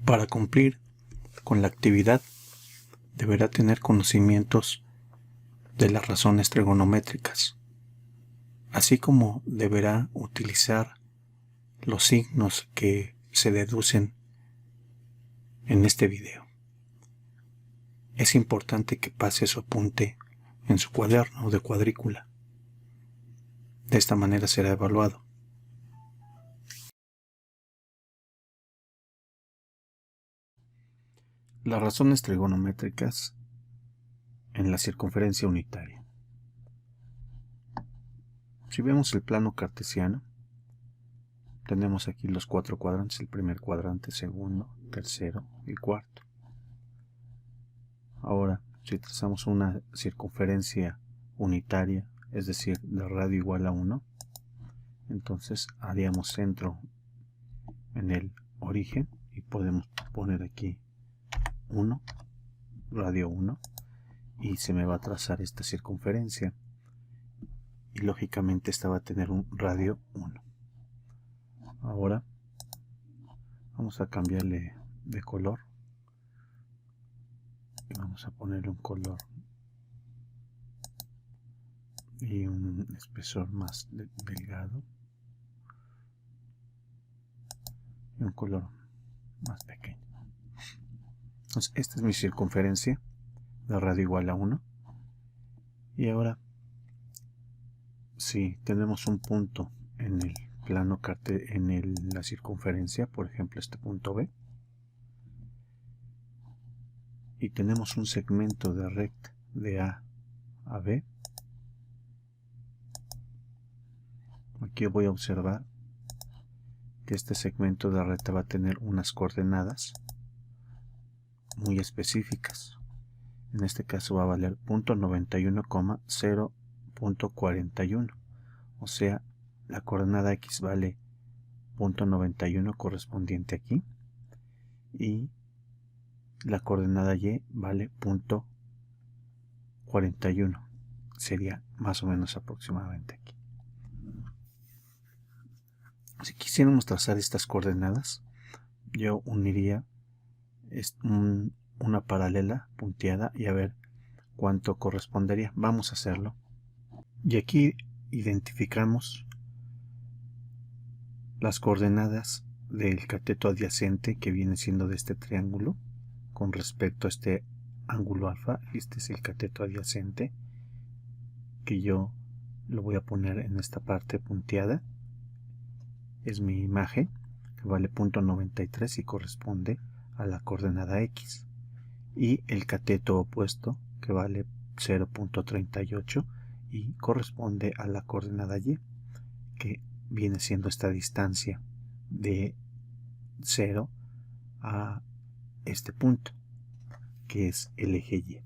Para cumplir con la actividad, deberá tener conocimientos de las razones trigonométricas, así como deberá utilizar los signos que se deducen en este video. Es importante que pase su apunte en su cuaderno de cuadrícula. De esta manera será evaluado. Las razones trigonométricas en la circunferencia unitaria. Si vemos el plano cartesiano, tenemos aquí los 4 cuadrantes, el primer cuadrante, segundo, tercero y cuarto. Ahora, si trazamos una circunferencia unitaria, es decir, de radio igual a 1, entonces haríamos centro en el origen y podemos poner aquí 1, radio 1, y se me va a trazar esta circunferencia, y lógicamente esta va a tener un radio 1. Ahora vamos a cambiarle de color y vamos a ponerle un color y un espesor más delgado y un color más pequeño. Entonces esta es mi circunferencia de radio igual a 1, y ahora si tenemos un punto en el plano la circunferencia, por ejemplo este punto B, y tenemos un segmento de recta de A a B, aquí voy a observar que este segmento de recta va a tener unas coordenadas muy específicas. En este caso va a valer 0.91,0.41, o sea, la coordenada X vale 0.91 correspondiente aquí, y la coordenada Y vale 0.41, sería más o menos aproximadamente aquí. Si quisiéramos trazar estas coordenadas, yo uniría una paralela punteada y a ver cuánto correspondería. Vamos a hacerlo. Y aquí identificamos las coordenadas del cateto adyacente, que viene siendo de este triángulo con respecto a este ángulo alfa. Este es el cateto adyacente, que yo lo voy a poner en esta parte punteada. Es mi imagen, que vale 0.93 y corresponde a la coordenada X, y el cateto opuesto, que vale 0.38 y corresponde a la coordenada Y, que viene siendo esta distancia de 0 a este punto, que es el eje Y.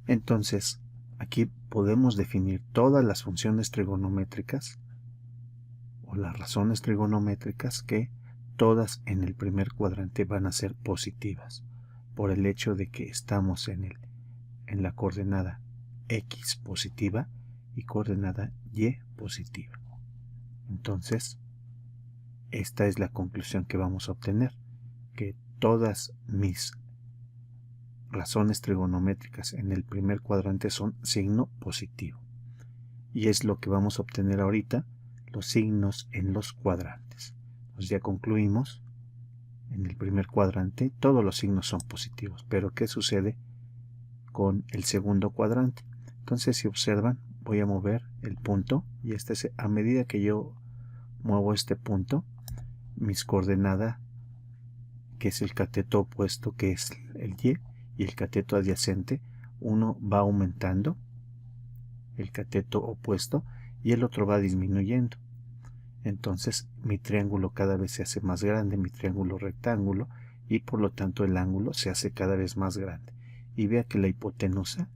Entonces aquí podemos definir todas las funciones trigonométricas o las razones trigonométricas, que todas en el primer cuadrante van a ser positivas, por el hecho de que estamos en la coordenada X positiva y coordenada Y positiva. Entonces, esta es la conclusión que vamos a obtener, que todas mis razones trigonométricas en el primer cuadrante son signo positivo. Y es lo que vamos a obtener ahorita, los signos en los cuadrantes. Pues ya concluimos, en el primer cuadrante todos los signos son positivos, pero ¿qué sucede con el segundo cuadrante? Entonces, si observan, voy a mover el punto, y a medida que yo muevo este punto, mis coordenadas, que es el cateto opuesto, que es el Y, y el cateto adyacente, uno va aumentando, el cateto opuesto, y el otro va disminuyendo. Entonces mi triángulo cada vez se hace más grande, mi triángulo rectángulo, y por lo tanto el ángulo se hace cada vez más grande. Y vea que la hipotenusa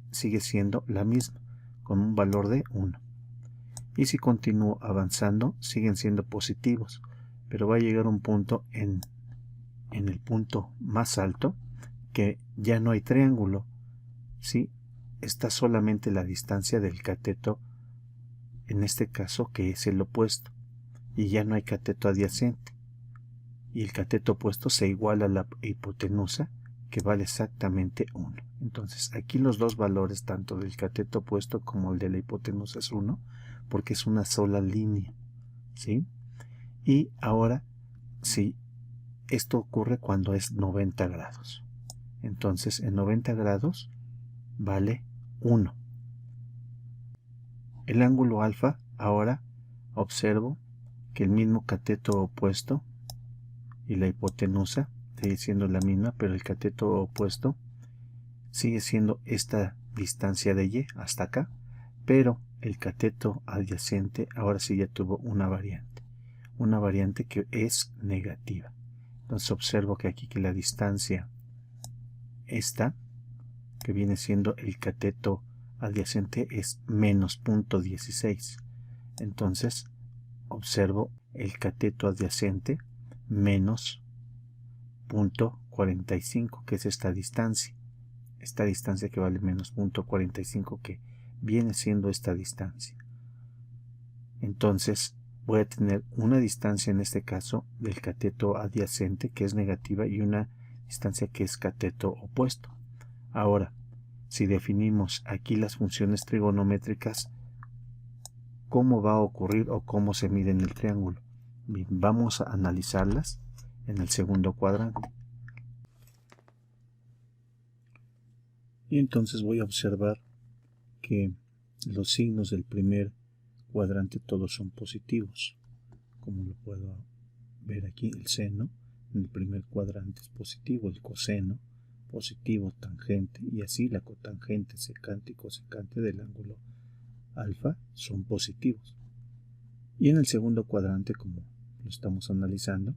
sigue siendo la misma, con un valor de 1. Y si continúo avanzando, siguen siendo positivos, pero va a llegar un punto en el punto más alto que ya no hay triángulo, ¿sí? Está solamente la distancia del cateto, en este caso, que es el opuesto, y ya no hay cateto adyacente, y el cateto opuesto se iguala a la hipotenusa, que vale exactamente 1. Entonces aquí los dos valores, tanto del cateto opuesto como el de la hipotenusa, es 1, porque es una sola línea, ¿sí? Y ahora, sí, esto ocurre cuando es 90 grados. Entonces en 90 grados vale 1. El ángulo alfa, ahora observo que el mismo cateto opuesto y la hipotenusa sigue siendo la misma, pero el cateto opuesto sigue siendo esta distancia de y hasta acá, pero el cateto adyacente ahora sí ya tuvo una variante que es negativa. Entonces observo que aquí que la distancia esta, que viene siendo el cateto adyacente, es menos 0.16. Entonces observo el cateto adyacente menos 0.45, que es esta distancia que vale menos 0.45, que viene siendo esta distancia. Entonces voy a tener una distancia en este caso del cateto adyacente que es negativa y una distancia que es cateto opuesto. Ahora, si definimos aquí las funciones trigonométricas, ¿cómo va a ocurrir o cómo se mide en el triángulo? Bien, vamos a analizarlas en el segundo cuadrante. Y entonces voy a observar que los signos del primer cuadrante todos son positivos. Como lo puedo ver aquí, el seno en el primer cuadrante es positivo, el coseno positivo, tangente, y así la cotangente, secante y cosecante del ángulo alfa son positivos. Y en el segundo cuadrante, como lo estamos analizando,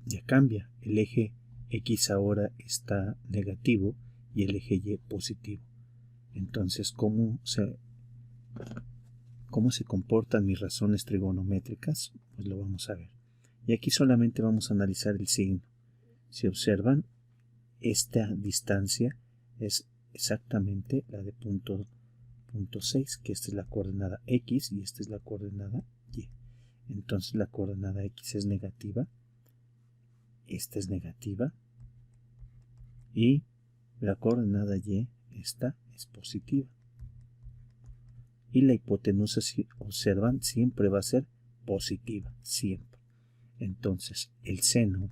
ya cambia. El eje X ahora está negativo y el eje Y positivo. Entonces, ¿cómo se comportan mis razones trigonométricas? Pues lo vamos a ver. Y aquí solamente vamos a analizar el signo. Si observan, esta distancia es exactamente la de punto 6, que esta es la coordenada X y esta es la coordenada Y. Entonces la coordenada X es negativa, esta es negativa, y la coordenada Y, esta es positiva. Y la hipotenusa, si observan, siempre va a ser positiva, siempre. Entonces el seno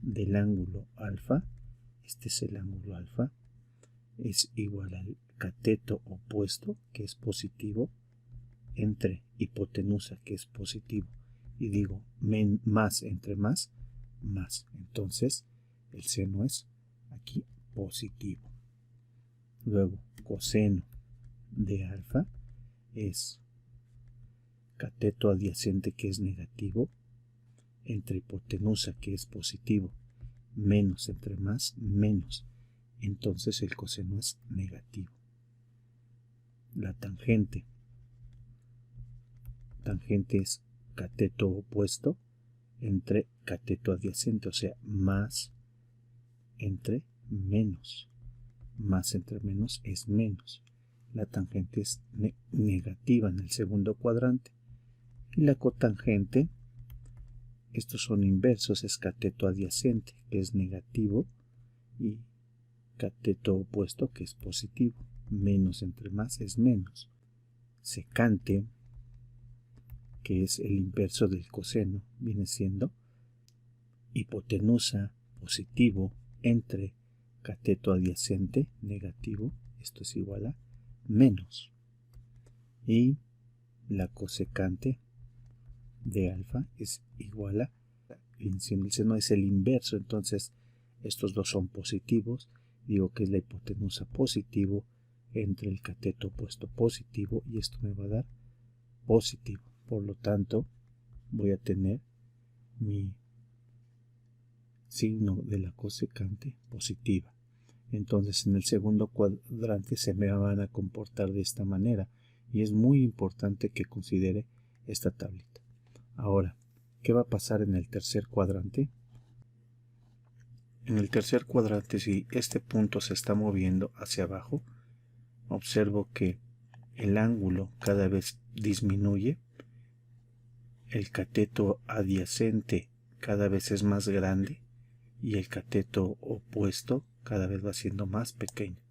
del ángulo alfa, este es el ángulo alfa, es igual al cateto opuesto, que es positivo, entre hipotenusa, que es positivo, y digo más entre más, más. Entonces el seno es aquí positivo. Luego coseno de alfa es cateto adyacente, que es negativo, entre hipotenusa, que es positivo, menos entre más, menos. Entonces el coseno es negativo. La tangente es cateto opuesto entre cateto adyacente, o sea, más entre menos. Más entre menos es menos. La tangente es negativa en el segundo cuadrante. Y la cotangente, estos son inversos, es cateto adyacente, que es negativo, y cateto opuesto, que es positivo. Menos entre más es menos. Secante, que es el inverso del coseno, viene siendo hipotenusa positivo entre cateto adyacente negativo, esto es igual a menos. Y la cosecante de alfa es igual a, el seno es el inverso, entonces estos dos son positivos, digo que es la hipotenusa positivo entre el cateto opuesto positivo, y esto me va a dar positivo. Por lo tanto, voy a tener mi signo de la cosecante positiva. Entonces en el segundo cuadrante se me van a comportar de esta manera, y es muy importante que considere esta tablita. Ahora, ¿qué va a pasar en el tercer cuadrante? En el tercer cuadrante, si este punto se está moviendo hacia abajo, observo que el ángulo cada vez disminuye, el cateto adyacente cada vez es más grande y el cateto opuesto cada vez va siendo más pequeño,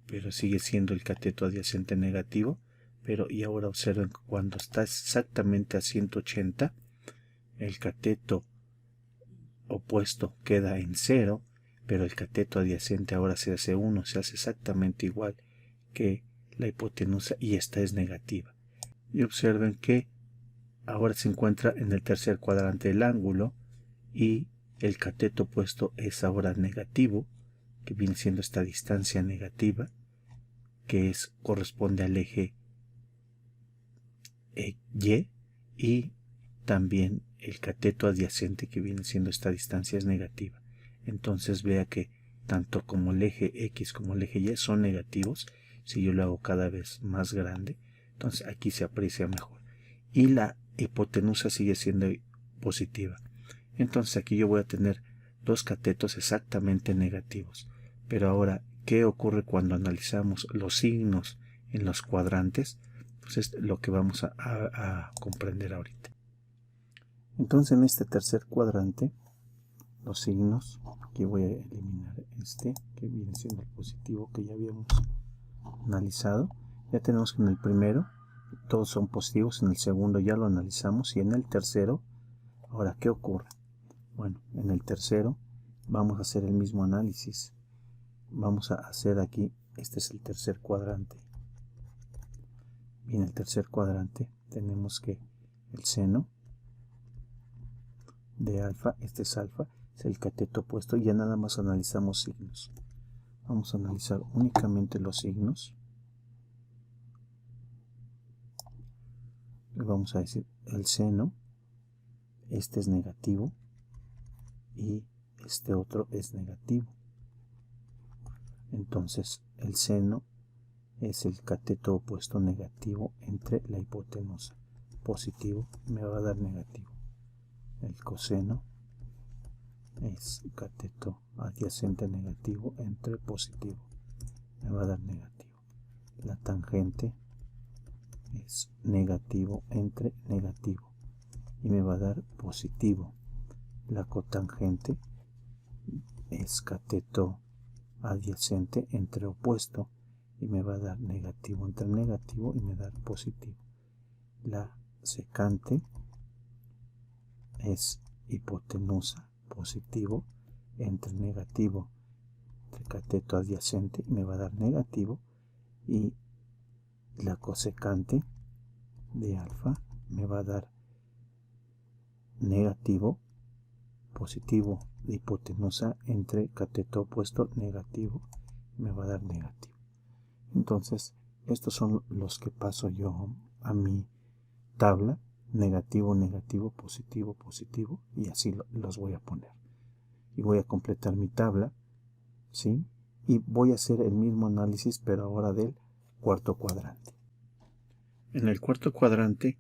pero sigue siendo el cateto adyacente negativo. Pero y ahora observen que cuando está exactamente a 180, el cateto opuesto queda en 0, pero el cateto adyacente ahora se hace 1, se hace exactamente igual que la hipotenusa y esta es negativa. Y observen que ahora se encuentra en el tercer cuadrante del ángulo y el cateto opuesto es ahora negativo, que viene siendo esta distancia negativa, que corresponde al eje Y, y también el cateto adyacente, que viene siendo esta distancia, es negativa. Entonces vea que tanto como el eje X como el eje Y son negativos. Si yo lo hago cada vez más grande, entonces aquí se aprecia mejor. Y la hipotenusa sigue siendo positiva. Entonces aquí yo voy a tener dos catetos exactamente negativos. Pero ahora, ¿qué ocurre cuando analizamos los signos en los cuadrantes? Pues es lo que vamos a comprender ahorita. Entonces en este tercer cuadrante, los signos, aquí voy a eliminar este, que viene siendo el positivo que ya habíamos analizado. Ya tenemos que en el primero todos son positivos, en el segundo ya lo analizamos y en el tercero, ahora ¿qué ocurre? Bueno, en el tercero vamos a hacer el mismo análisis. Vamos a hacer aquí, este es el tercer cuadrante. Y en el tercer cuadrante tenemos que el seno de alfa, este es alfa, es el cateto opuesto y ya nada más analizamos signos. Vamos a analizar únicamente los signos. Y vamos a decir el seno, este es negativo y este otro es negativo. Entonces el seno es el cateto opuesto negativo entre la hipotenusa. Positivo me va a dar negativo. El coseno es cateto adyacente negativo entre positivo. Me va a dar negativo. La tangente es negativo entre negativo y me va a dar positivo. La cotangente es cateto adyacente entre opuesto y me va a dar negativo entre negativo y me va a dar positivo. La secante es hipotenusa positivo entre negativo, entre cateto adyacente y me va a dar negativo, y la cosecante de alfa me va a dar negativo, positivo de hipotenusa entre cateto opuesto negativo, me va a dar negativo. Entonces estos son los que paso yo a mi tabla: negativo, negativo, positivo, positivo, y así los voy a poner. Y voy a completar mi tabla, ¿sí? Y voy a hacer el mismo análisis, pero ahora del cuarto cuadrante. En el cuarto cuadrante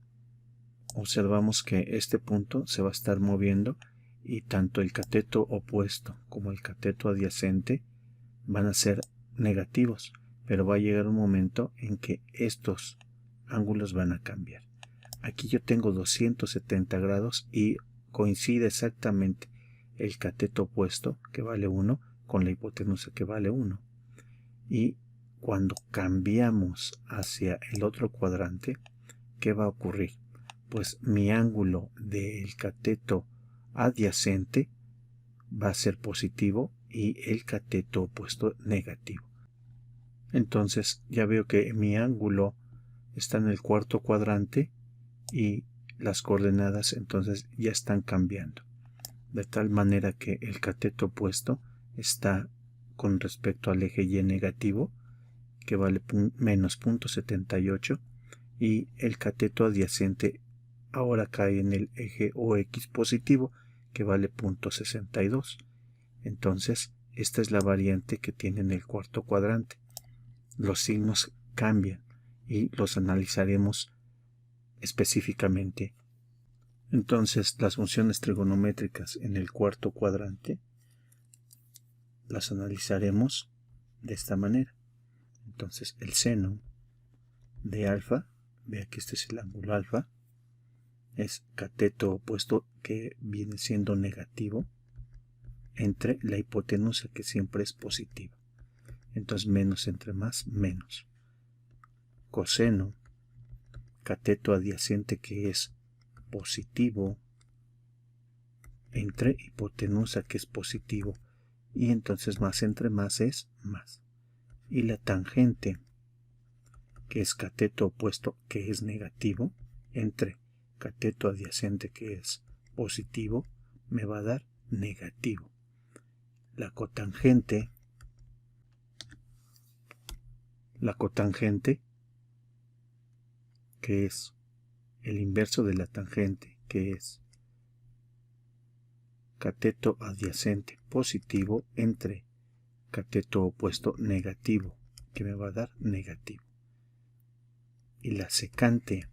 observamos que este punto se va a estar moviendo y tanto el cateto opuesto como el cateto adyacente van a ser negativos, pero va a llegar un momento en que estos ángulos van a cambiar. Aquí yo tengo 270 grados y coincide exactamente el cateto opuesto, que vale 1, con la hipotenusa, que vale 1. Y cuando cambiamos hacia el otro cuadrante, ¿qué va a ocurrir? Pues mi ángulo del cateto adyacente va a ser positivo y el cateto opuesto negativo. Entonces ya veo que mi ángulo está en el cuarto cuadrante y las coordenadas entonces ya están cambiando, de tal manera que el cateto opuesto está con respecto al eje Y negativo, que vale menos 0.78, y el cateto adyacente ahora cae en el eje OX positivo, que vale 0.62. Entonces esta es la variante que tiene en el cuarto cuadrante. Los signos cambian y los analizaremos específicamente. Entonces las funciones trigonométricas en el cuarto cuadrante las analizaremos de esta manera. Entonces el seno de alfa, vea que este es el ángulo alfa, es cateto opuesto que viene siendo negativo, entre la hipotenusa, que siempre es positiva. Entonces menos entre más, menos. Coseno, cateto adyacente, que es positivo, entre hipotenusa, que es positivo, y entonces más entre más es más. Y la tangente, que es cateto opuesto, que es negativo, entre cateto adyacente, que es positivo, me va a dar negativo. La cotangente, que es el inverso de la tangente, que es cateto adyacente positivo, entre cateto opuesto negativo, que me va a dar negativo. Y la secante,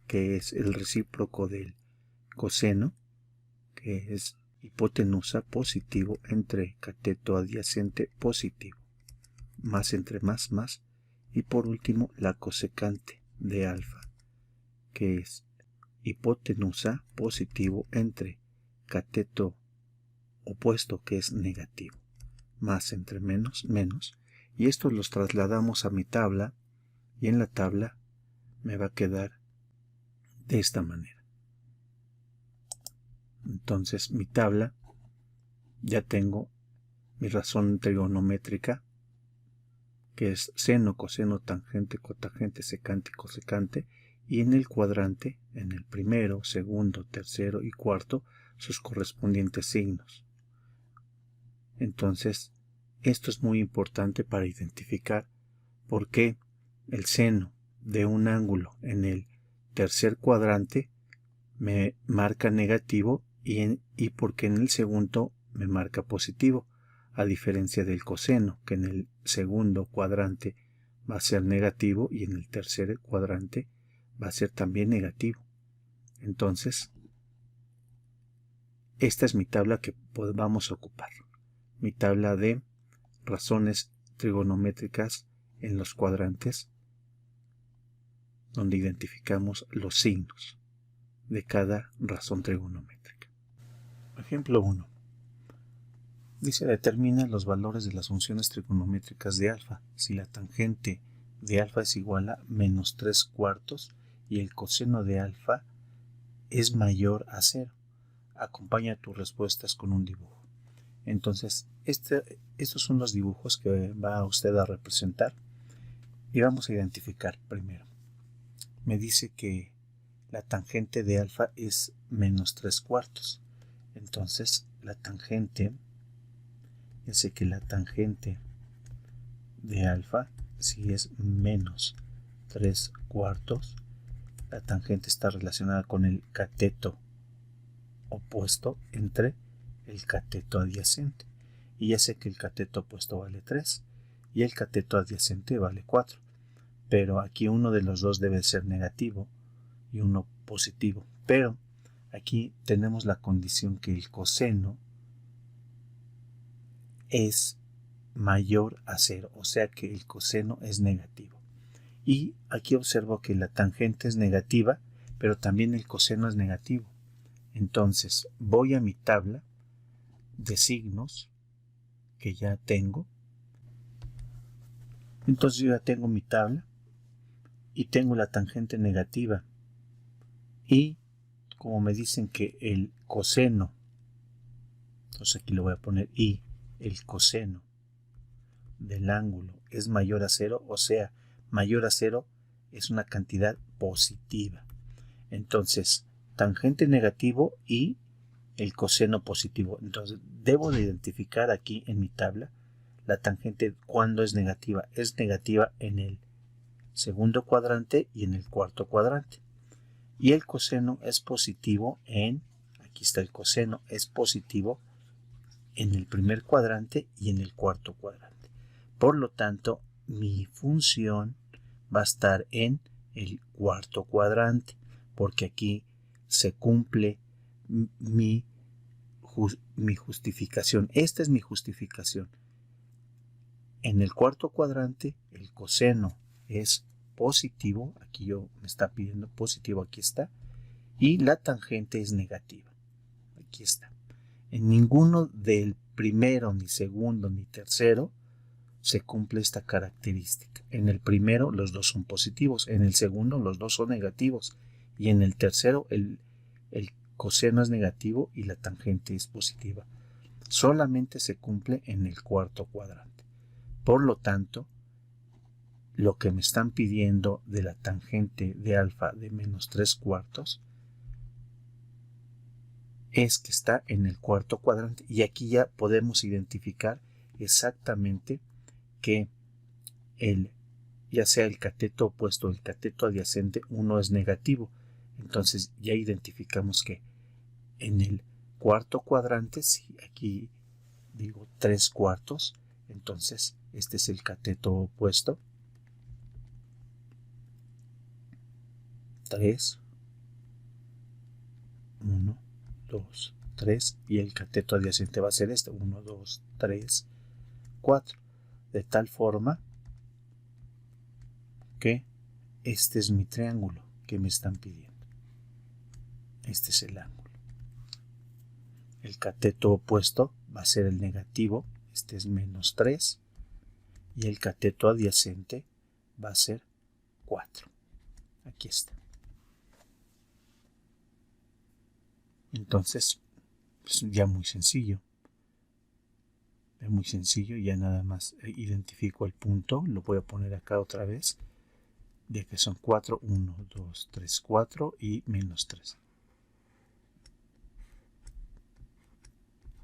que es el recíproco del coseno, que es hipotenusa positivo, entre cateto adyacente positivo, más entre más, más. Y por último, la cosecante de alfa, que es hipotenusa positivo, entre cateto opuesto, que es negativo, más entre menos, menos. Y estos los trasladamos a mi tabla, y en la tabla me va a quedar de esta manera. Entonces mi tabla, ya tengo mi razón trigonométrica, que es seno, coseno, tangente, cotangente, secante, cosecante, y en el cuadrante, en el primero, segundo, tercero y cuarto, sus correspondientes signos. Entonces, esto es muy importante para identificar por qué el seno de un ángulo en el tercer cuadrante me marca negativo y por qué en el segundo me marca positivo, a diferencia del coseno, que en el segundo cuadrante va a ser negativo y en el tercer cuadrante va a ser también negativo. Entonces, esta es mi tabla que vamos a ocupar. Mi tabla de razones trigonométricas en los cuadrantes, donde identificamos los signos de cada razón trigonométrica. Ejemplo 1. Dice, determina los valores de las funciones trigonométricas de alfa si la tangente de alfa es igual a menos 3/4 y el coseno de alfa es mayor a 0. Acompaña tus respuestas con un dibujo. Entonces, estos son los dibujos que va usted a representar y vamos a identificar primero. Me dice que la tangente de alfa es menos 3/4. Entonces, la tangente, ya sé que la tangente de alfa, si es menos 3/4, la tangente está relacionada con el cateto opuesto entre el cateto adyacente. Y ya sé que el cateto opuesto vale 3 y el cateto adyacente vale 4. Pero aquí uno de los dos debe ser negativo y uno positivo. Pero aquí tenemos la condición que el coseno es mayor a 0, o sea que el coseno es negativo. Y aquí observo que la tangente es negativa, pero también el coseno es negativo. Entonces voy a mi tabla de signos que ya tengo. Entonces yo ya tengo mi tabla y tengo la tangente negativa. Y como me dicen que el coseno, entonces aquí le voy a poner y el coseno del ángulo es mayor a 0, o sea, mayor a 0 es una cantidad positiva. Entonces, tangente negativo y el coseno positivo. Entonces, debo de identificar aquí en mi tabla la tangente cuando es negativa. Es negativa en el segundo cuadrante y en el cuarto cuadrante. Y el coseno es positivo aquí está el coseno, es positivo en el primer cuadrante y en el cuarto cuadrante. Por lo tanto, mi función va a estar en el cuarto cuadrante, porque aquí se cumple mi justificación. Esta es mi justificación. En el cuarto cuadrante, el coseno es positivo. Aquí me está pidiendo positivo, aquí está. Y la tangente es negativa. aquí está. En ninguno del primero, ni segundo, ni tercero se cumple esta característica. En el primero los dos son positivos, en el segundo los dos son negativos y en el tercero el coseno es negativo y la tangente es positiva. Solamente se cumple en el cuarto cuadrante. Por lo tanto, lo que me están pidiendo de la tangente de alfa de menos 3/4 es que está en el cuarto cuadrante, y aquí ya podemos identificar exactamente que ya sea el cateto opuesto o el cateto adyacente, uno es negativo. Entonces ya identificamos que en el cuarto cuadrante, si aquí digo 3/4, entonces este es el cateto opuesto. 3, 1, 2, 3, y el cateto adyacente va a ser este, 1, 2, 3, 4. De tal forma que este es mi triángulo que me están pidiendo. Este es el ángulo. El cateto opuesto va a ser el negativo, este es menos 3, y el cateto adyacente va a ser 4. Aquí está. Entonces, pues ya muy sencillo. Es muy sencillo, ya nada más identifico el punto, lo voy a poner acá otra vez, de que son 4, 1, 2, 3, 4 y menos 3.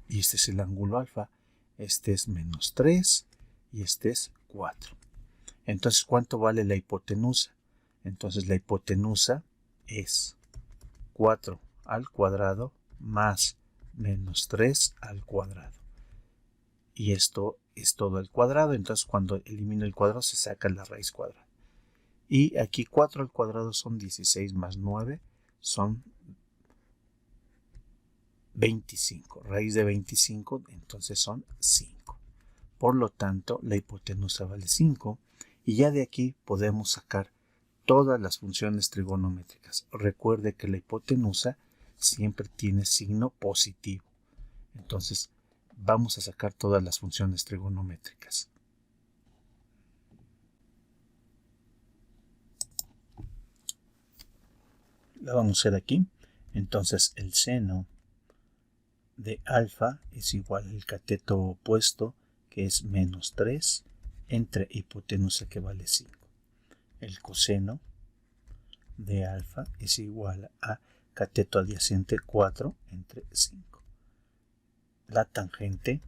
Y este es el ángulo alfa, este es menos 3 y este es 4. Entonces, ¿cuánto vale la hipotenusa? Entonces, la hipotenusa es 4 al cuadrado más menos 3 al cuadrado. Y esto es todo el cuadrado, entonces cuando elimino el cuadrado se saca la raíz cuadrada. Y aquí 4 al cuadrado son 16 más 9, son 25. Raíz de 25, entonces son 5. Por lo tanto, la hipotenusa vale 5. Y ya de aquí podemos sacar todas las funciones trigonométricas. Recuerde que la hipotenusa siempre tiene signo positivo. Entonces, vamos a sacar todas las funciones trigonométricas. La vamos a hacer aquí. Entonces, el seno de alfa es igual al cateto opuesto, que es menos 3, entre hipotenusa, que vale 5. El coseno de alfa es igual a cateto adyacente 4 entre 5. La tangente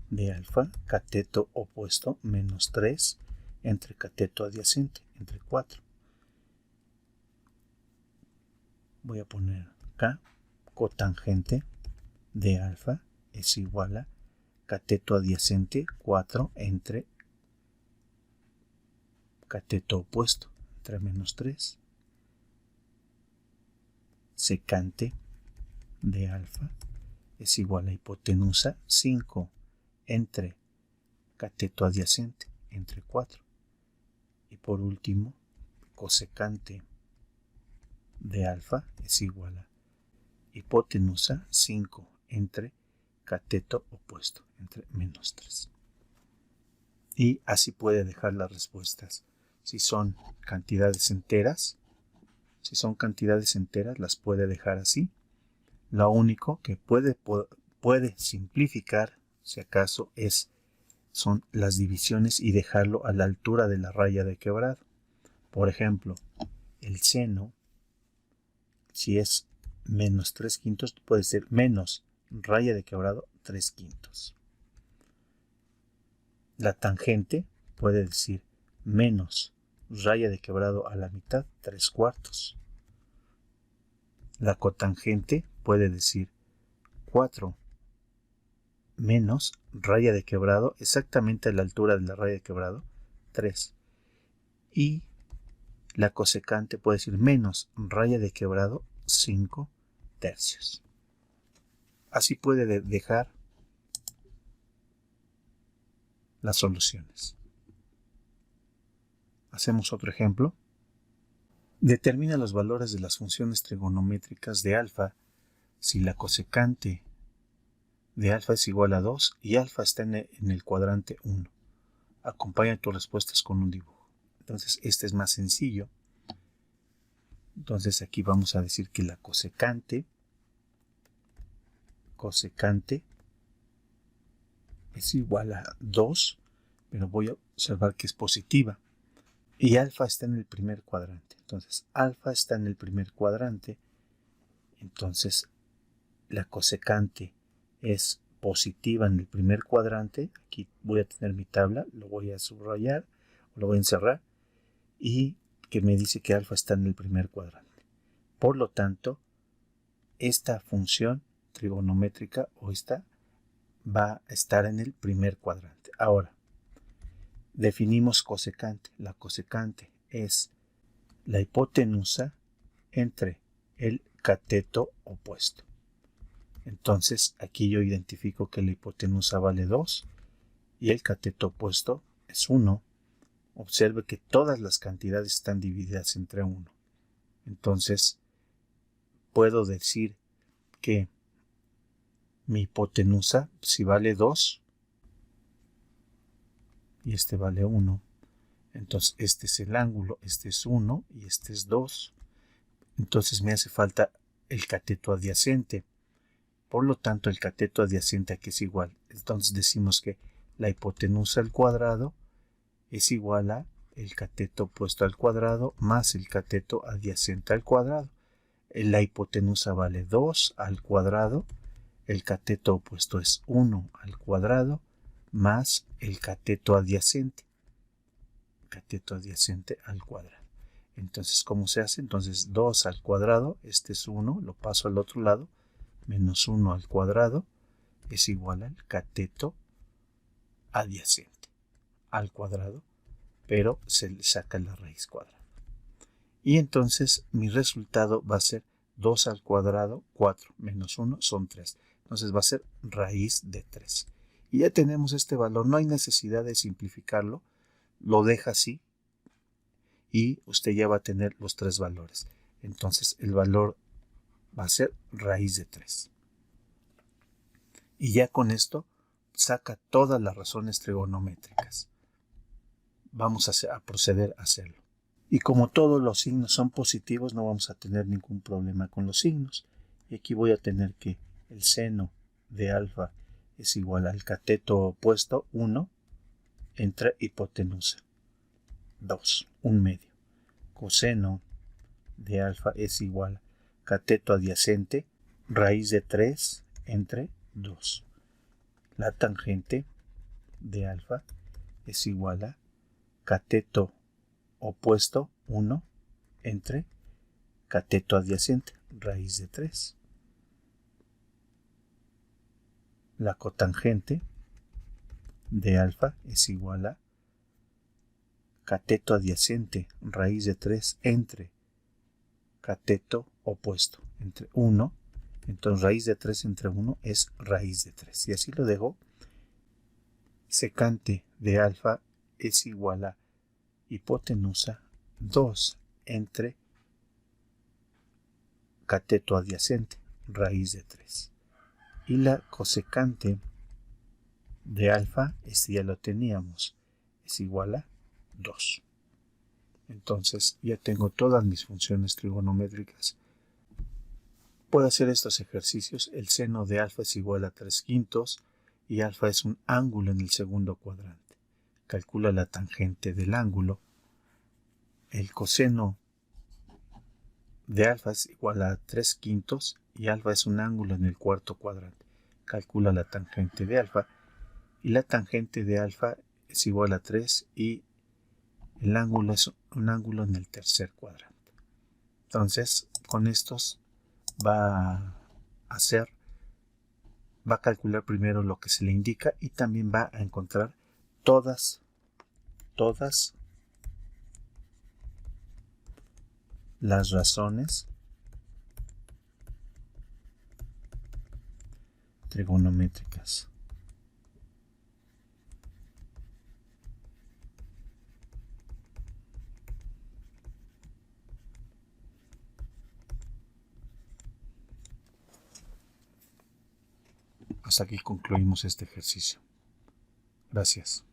de alfa, cateto opuesto, menos 3 entre cateto adyacente entre 4. Voy a poner acá cotangente de alfa es igual a cateto adyacente 4 entre cateto opuesto entre menos 3. Secante de alfa es igual a hipotenusa 5 entre cateto adyacente entre 4. Y por último, cosecante de alfa es igual a hipotenusa 5 entre cateto opuesto entre menos 3. Y así puede dejar las respuestas. Si son cantidades enteras, las puede dejar así. Lo único que puede simplificar, si acaso, son las divisiones y dejarlo a la altura de la raya de quebrado. Por ejemplo, el seno, si es menos 3/5, puede ser menos raya de quebrado 3/5. La tangente puede decir menos raya de quebrado a la mitad 3/4. La cotangente puede decir 4 menos raya de quebrado, exactamente a la altura de la raya de quebrado, 3. Y la cosecante puede decir menos raya de quebrado 5/3. Así puede dejar las soluciones. Hacemos otro ejemplo. Determina los valores de las funciones trigonométricas de alfa Si la cosecante de alfa es igual a 2 y alfa está en el cuadrante 1. Acompaña tus respuestas con un dibujo. Entonces este es más sencillo. Entonces aquí vamos a decir que la cosecante es igual a 2, pero voy a observar que es positiva. Y alfa está en el primer cuadrante. Entonces alfa está en el primer cuadrante. Entonces la cosecante es positiva en el primer cuadrante. Aquí voy a tener mi tabla, lo voy a subrayar, lo voy a encerrar, y que me dice que alfa está en el primer cuadrante. Por lo tanto, esta función trigonométrica o esta va a estar en el primer cuadrante. Ahora, definimos cosecante. La cosecante es la hipotenusa entre el cateto opuesto. Entonces aquí yo identifico que la hipotenusa vale 2 y el cateto opuesto es 1. Observe que todas las cantidades están divididas entre 1. Entonces puedo decir que mi hipotenusa, si vale 2 y este vale 1, entonces este es el ángulo, este es 1 y este es 2. Entonces me hace falta el cateto adyacente. Por lo tanto, el cateto adyacente aquí es igual. Entonces decimos que la hipotenusa al cuadrado es igual a el cateto opuesto al cuadrado más el cateto adyacente al cuadrado. La hipotenusa vale 2 al cuadrado, el cateto opuesto es 1 al cuadrado más el cateto adyacente al cuadrado. Entonces, ¿cómo se hace? Entonces 2 al cuadrado, este es 1, lo paso al otro lado, menos 1 al cuadrado es igual al cateto adyacente al cuadrado, pero se le saca la raíz cuadrada. Y entonces mi resultado va a ser 2 al cuadrado, 4 menos 1 son 3. Entonces va a ser raíz de 3. Y ya tenemos este valor, no hay necesidad de simplificarlo, lo deja así y usted ya va a tener los 3 valores. Entonces el valor va a ser raíz de 3. Y ya con esto saca todas las razones trigonométricas. Vamos a proceder a hacerlo. Y como todos los signos son positivos, no vamos a tener ningún problema con los signos. Y aquí voy a tener que el seno de alfa es igual al cateto opuesto 1 entre hipotenusa 2, 1/2. Coseno de alfa es igual a cateto adyacente raíz de 3 entre 2. La tangente de alfa es igual a cateto opuesto 1 entre cateto adyacente raíz de 3. La cotangente de alfa es igual a cateto adyacente raíz de 3 entre cateto opuesto entre 1. Entonces raíz de 3 entre 1 es raíz de 3. Y así lo dejo. Secante de alfa es igual a hipotenusa 2 entre cateto adyacente raíz de 3. Y la cosecante de alfa, este ya lo teníamos, es igual a 2. Entonces ya tengo todas mis funciones trigonométricas. Puedo hacer estos ejercicios. El seno de alfa es igual a 3/5 y alfa es un ángulo en el segundo cuadrante. Calcula la tangente del ángulo. El coseno de alfa es igual a 3/5 y alfa es un ángulo en el cuarto cuadrante. Calcula la tangente de alfa. Y la tangente de alfa es igual a 3 y el ángulo es un ángulo en el tercer cuadrante. Entonces, con estos va a calcular primero lo que se le indica y también va a encontrar todas las razones trigonométricas. Hasta aquí concluimos este ejercicio. Gracias.